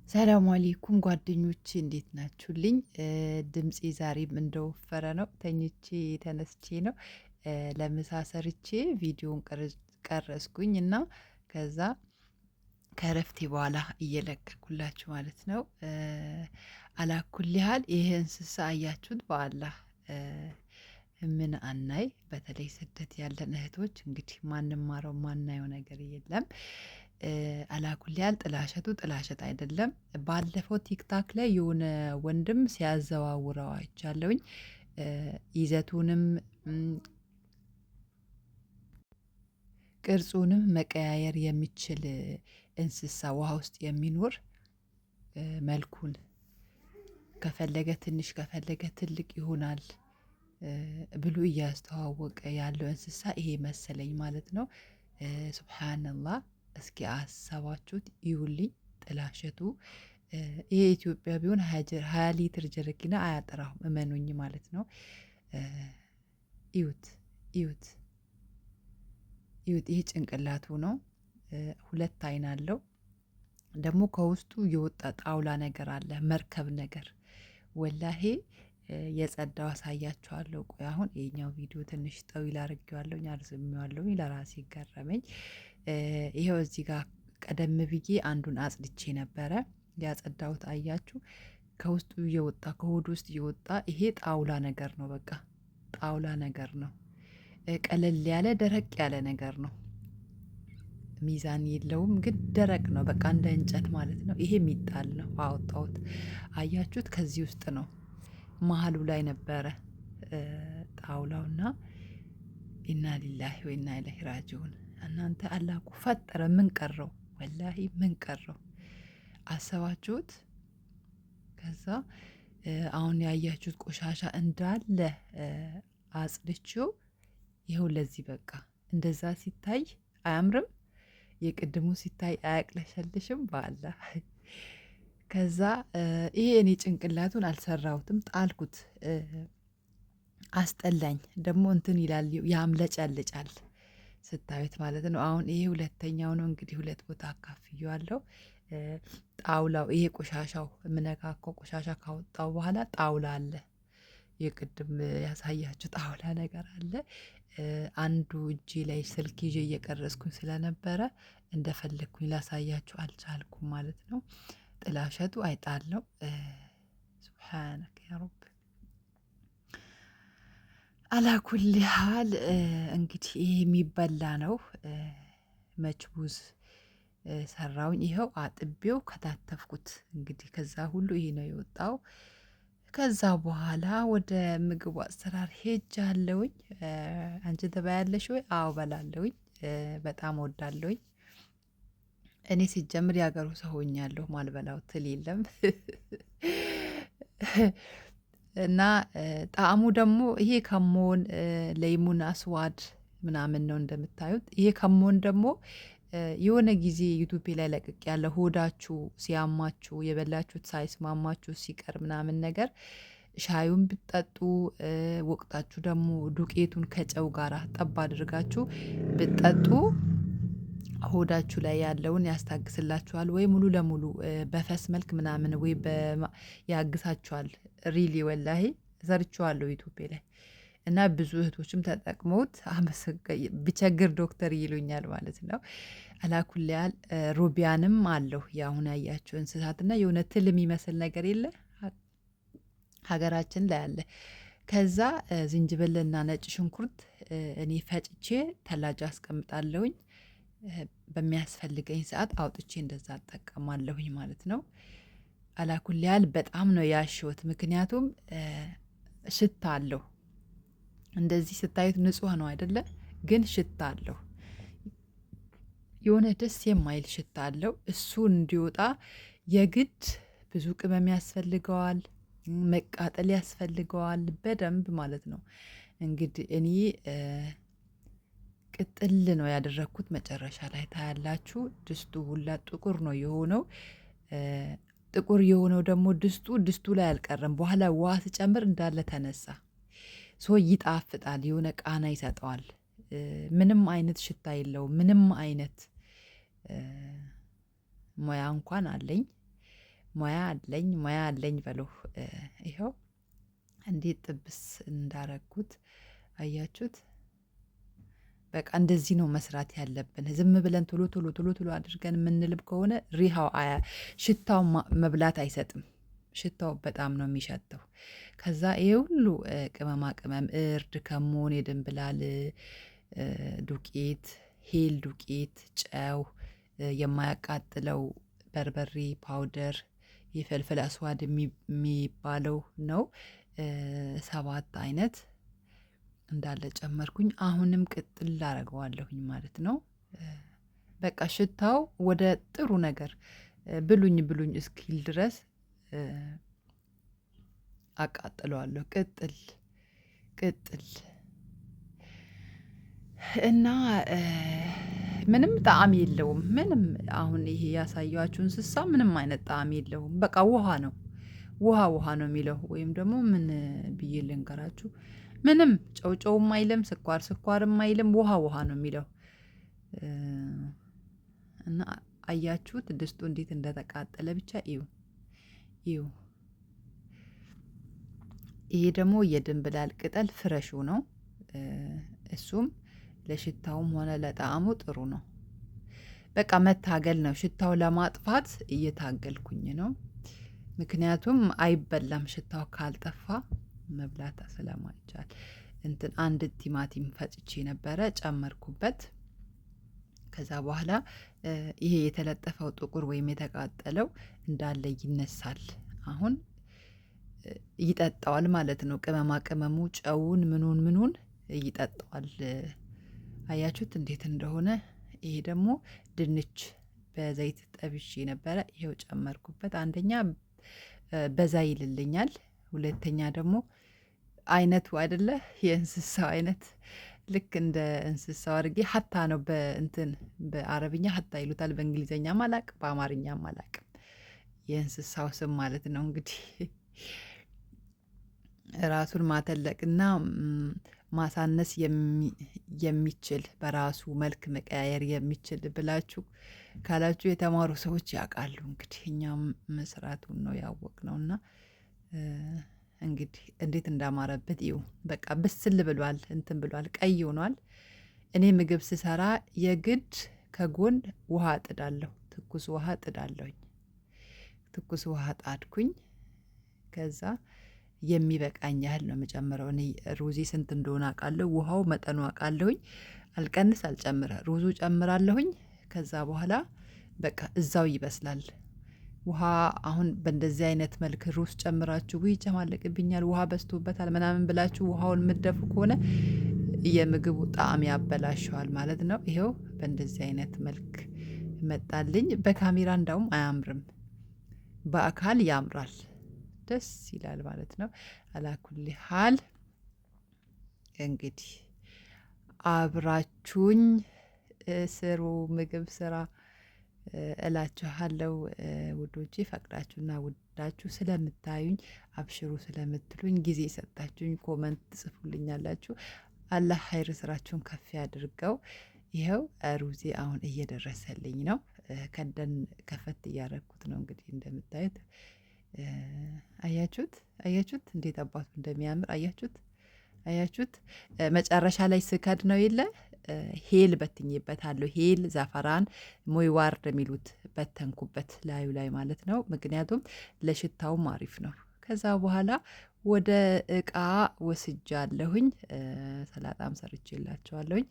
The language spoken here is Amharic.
ሰላም አለይኩም ጓደኞቼ እንዴት ናችሁልኝ? ድምፄ ዛሬም እንደወፈረ ነው። ተኝቼ ተነስቼ ነው ለምሳ ሰርቼ ቪዲዮን ቀረጽኩኝ እና ከዛ ከእረፍቴ በኋላ እየለቀኩላችሁ ማለት ነው። አላኩል ያህል ይሄ እንስሳ አያችሁት? በአላህ ምን አናይ። በተለይ ስደት ያለን እህቶች እንግዲህ ማንማረው ማናየው ነገር የለም። አላኩል ያህል ጥላሸቱ ጥላሸት አይደለም። ባለፈው ቲክታክ ላይ የሆነ ወንድም ሲያዘዋውረው አይቻለሁኝ። ይዘቱንም ቅርጹንም መቀያየር የሚችል እንስሳ ውሃ ውስጥ የሚኖር መልኩን ከፈለገ ትንሽ ከፈለገ ትልቅ ይሆናል ብሎ እያስተዋወቀ ያለው እንስሳ ይሄ መሰለኝ ማለት ነው። ሱብሃነላህ እስኪ አሰባችሁት ይውልኝ ጥላሸቱ ይሄ ኢትዮጵያ ቢሆን 20 ሊትር ጀረኪና አያጠራሁም እመኑኝ ማለት ነው። እዩት እዩት እዩት ይሄ ጭንቅላቱ ነው። ሁለት አይን አለው። ደግሞ ከውስጡ የወጣ ጣውላ ነገር አለ መርከብ ነገር ወላሂ የጸዳው አሳያችኋለሁ። ቆይ አሁን ይሄኛው ቪዲዮ ትንሽ ጠዊል አድርጌዋለሁኝ አርዝሜዋለሁኝ ለራሴ ገረመኝ። ይሄው እዚህ ጋር ቀደም ብዬ አንዱን አጽድቼ ነበረ ያጸዳሁት አያችሁ። ከውስጡ እየወጣ ከሆዱ ውስጥ እየወጣ ይሄ ጣውላ ነገር ነው። በቃ ጣውላ ነገር ነው። ቀለል ያለ ደረቅ ያለ ነገር ነው። ሚዛን የለውም ግን ደረቅ ነው። በቃ እንደ እንጨት ማለት ነው። ይሄ የሚጣል ነው። አወጣሁት አያችሁት? ከዚህ ውስጥ ነው መሀሉ ላይ ነበረ ጣውላውና ኢና ሊላሂ ወኢና ኢለይሂ ራጂዑን። እናንተ አላህ እኮ ፈጠረ። ምን ቀረው? ወላሂ ምን ቀረው? አሰባችሁት? ከዛ አሁን ያያችሁት ቆሻሻ እንዳለ አጽድቼው ይኸው ለዚህ በቃ። እንደዛ ሲታይ አያምርም? የቅድሙ ሲታይ አያቅለሸልሽም? በአላህ ከዛ ይሄ እኔ ጭንቅላቱን አልሰራሁትም ጣልኩት። አስጠላኝ ደግሞ እንትን ይላል ያምለጨልጫል ስታዩት ማለት ነው። አሁን ይሄ ሁለተኛው ነው እንግዲህ ሁለት ቦታ አካፍየዋለሁ። ጣውላው ይሄ ቆሻሻው የምነካከው ቆሻሻ ካወጣው በኋላ ጣውላ አለ። የቅድም ያሳያችሁ ጣውላ ነገር አለ። አንዱ እጄ ላይ ስልክ ይዤ እየቀረጽኩኝ ስለነበረ እንደፈለግኩኝ ላሳያችሁ አልቻልኩም ማለት ነው። ጥላሸቱ አይጣል ነው። ሱብሃነከ ያ ረብ። አላኩል ያህል እንግዲህ ይሄ የሚበላ ነው። መችቡዝ ሰራውኝ። ይኸው አጥቤው ከታተፍኩት። እንግዲህ ከዛ ሁሉ ይሄ ነው የወጣው። ከዛ በኋላ ወደ ምግቡ አሰራር ሄጃለሁኝ። አንቺ ትበያለሽ ወይ? አዎ በላለሁኝ። በጣም እወዳለሁኝ። እኔ ሲጀምር ያገሩ ሰው ሆኛለሁ። ማልበላው ትል የለም። እና ጣዕሙ ደግሞ ይሄ ከሞን ለይሙን አስዋድ ምናምን ነው እንደምታዩት። ይሄ ከሞን ደግሞ የሆነ ጊዜ ዩቱቤ ላይ ለቅቅ ያለ ሆዳችሁ ሲያማችሁ የበላችሁት ሳይስማማችሁ ሲቀር ምናምን ነገር ሻዩን ብትጠጡ ወቅታችሁ ደግሞ ዱቄቱን ከጨው ጋር ጠብ አድርጋችሁ ብትጠጡ ሆዳችሁ ላይ ያለውን ያስታግስላችኋል። ወይ ሙሉ ለሙሉ በፈስ መልክ ምናምን ወይ ያግሳችኋል። ሪሊ ወላሂ ሰርቼዋለሁ ዩቱቤ ላይ እና ብዙ እህቶችም ተጠቅመውት ብቸግር ዶክተር ይሉኛል ማለት ነው። አላኩል ያህል ሩቢያንም አለው የአሁን ያያቸው እንስሳትና የሆነ ትል የሚመስል ነገር የለ ሀገራችን ላይ አለ። ከዛ ዝንጅብልና ነጭ ሽንኩርት እኔ ፈጭቼ ተላጃ አስቀምጣለሁኝ። በሚያስፈልገኝ ሰዓት አውጥቼ እንደዛ እጠቀማለሁኝ ማለት ነው። አላኩል ያህል በጣም ነው ያሸሁት። ምክንያቱም ሽታ አለው። እንደዚህ ስታዩት ንጹህ ነው አይደለ? ግን ሽታ አለው። የሆነ ደስ የማይል ሽታ አለው። እሱ እንዲወጣ የግድ ብዙ ቅመም ያስፈልገዋል፣ መቃጠል ያስፈልገዋል በደንብ ማለት ነው። እንግዲህ እኔ ቅጥል ነው ያደረኩት። መጨረሻ ላይ ታያላችሁ። ድስቱ ሁላ ጥቁር ነው የሆነው። ጥቁር የሆነው ደግሞ ድስቱ ላይ አልቀረም። በኋላ ውሃ ስጨምር እንዳለ ተነሳ። ሶ ይጣፍጣል፣ የሆነ ቃና ይሰጠዋል። ምንም አይነት ሽታ የለውም። ምንም አይነት ሙያ እንኳን አለኝ ሙያ አለኝ በሉ። ይኸው እንዴት ጥብስ እንዳረኩት አያችሁት? በቃ እንደዚህ ነው መስራት ያለብን። ዝም ብለን ቶሎ ቶሎ ቶሎ ቶሎ አድርገን የምንልብ ከሆነ ሽታው መብላት አይሰጥም። ሽታው በጣም ነው የሚሸተው። ከዛ ይሄ ሁሉ ቅመማ ቅመም፣ እርድ፣ ከሞን፣ የድንብላል ዱቄት፣ ሄል ዱቄት፣ ጨው፣ የማያቃጥለው በርበሬ ፓውደር፣ የፈልፈል አስዋድ የሚባለው ነው። 7 አይነት እንዳለ ጨመርኩኝ። አሁንም ቅጥል አደርገዋለሁኝ ማለት ነው። በቃ ሽታው ወደ ጥሩ ነገር ብሉኝ ብሉኝ እስኪል ድረስ አቃጥለዋለሁ። ቅጥል እና ምንም ጣዕም የለውም። ምንም አሁን ይሄ ያሳየኋችሁ እንስሳ ምንም አይነት ጣዕም የለውም። በቃ ውሃ ነው፣ ውሃ ነው የሚለው። ወይም ደግሞ ምን ብዬ ልንገራችሁ፣ ምንም ጨውጨውም አይልም፣ ስኳርም አይልም፣ ውሃ ነው የሚለው። እና አያችሁት ድስቱ እንዴት እንደተቃጠለ ብቻ እዩ። ይሄ ደግሞ የድንብላል ቅጠል ፍረሹ ነው። እሱም ለሽታውም ሆነ ለጣዕሙ ጥሩ ነው። በቃ መታገል ነው። ሽታው ለማጥፋት እየታገልኩኝ ነው። ምክንያቱም አይበላም ሽታው ካልጠፋ መብላት ስለማይቻል። አንድ ቲማቲም ፈጭቼ ነበረ ጨመርኩበት። ከዛ በኋላ ይሄ የተለጠፈው ጥቁር ወይም የተቃጠለው እንዳለ ይነሳል። አሁን ይጠጣዋል ማለት ነው። ቅመማ ቅመሙ ጨውን ምኑን ይጠጣዋል። አያችሁት እንዴት እንደሆነ። ይሄ ደግሞ ድንች በዘይት ጠብሼ ነበረ። ይሄው ጨመርኩበት። አንደኛ በዛ ይልልኛል፣ ሁለተኛ ደግሞ አይነቱ አይደለ የእንስሳው አይነት ልክ እንደ እንስሳው አድርጌ ሀታ ነው። በአረብኛ ሀታ ይሉታል፣ በእንግሊዝኛም አላቅም በአማርኛም አላቅም። የእንስሳው ስም ማለት ነው እንግዲህ ራሱን ማተለቅና ማሳነስ የሚችል በራሱ መልክ መቀያየር የሚችል ብላችሁ ካላችሁ የተማሩ ሰዎች ያውቃሉ። እንግዲህ እኛም መስራቱን ነው ያወቅነው። እና እንግዲህ እንዴት እንዳማረበት ይው። በቃ ብስል ብሏል፣ ብሏል፣ ቀይ ሆኗል። እኔ ምግብ ስሰራ የግድ ከጎን ውሃ እጥዳለሁ፣ ትኩስ ውሃ እጥዳለሁኝ። ትኩስ ውሃ ጣድኩኝ። ከዛ የሚበቃኝ ያህል ነው የምጨምረው። እኔ ሩዚ ስንት እንደሆነ አውቃለሁ፣ ውሃው መጠኑ አውቃለሁኝ። አልቀንስ አልጨምረ፣ ሩዙ ጨምራለሁኝ። ከዛ በኋላ በቃ እዛው ይበስላል። ውሃ አሁን በእንደዚህ አይነት መልክ ሩዝ ጨምራችሁ ይጨማለቅብኛል፣ ውሃ በዝቶበታል ምናምን ብላችሁ ውሃውን የምትደፉ ከሆነ የምግቡ ጣዕም ያበላሸዋል ማለት ነው። ይሄው በእንደዚህ አይነት መልክ መጣልኝ። በካሜራ እንዳውም አያምርም፣ በአካል ያምራል፣ ደስ ይላል ማለት ነው። አላኩል ሀል እንግዲህ አብራችሁኝ ስሩ፣ ምግብ ስራ እላችኋለሁ ውዶቼ። ፈቅዳችሁና ውዳችሁ ስለምታዩኝ አብሽሩ ስለምትሉኝ ጊዜ ሰጣችሁኝ ኮመንት ትጽፉልኛላችሁ። አላህ ሀይር ስራችሁን ከፍ ያድርገው። ይኸው ሩዜ አሁን እየደረሰልኝ ነው። ከፈት እያረኩት ነው እንግዲህ እንደምታዩት። አያችሁት እንዴት አባቱ እንደሚያምር አያችሁት። መጨረሻ ላይ ስከድ ነው የለ ሄል በትኜበታለሁ። ሄል ዘፈራን ሞይዋርድ የሚሉት በተንኩበት ላዩ ላይ ማለት ነው። ምክንያቱም ለሽታውም አሪፍ ነው። ከዛ በኋላ ወደ እቃ ወስጃለሁኝ። ሰላጣም ሰርቼላቸዋለሁኝ።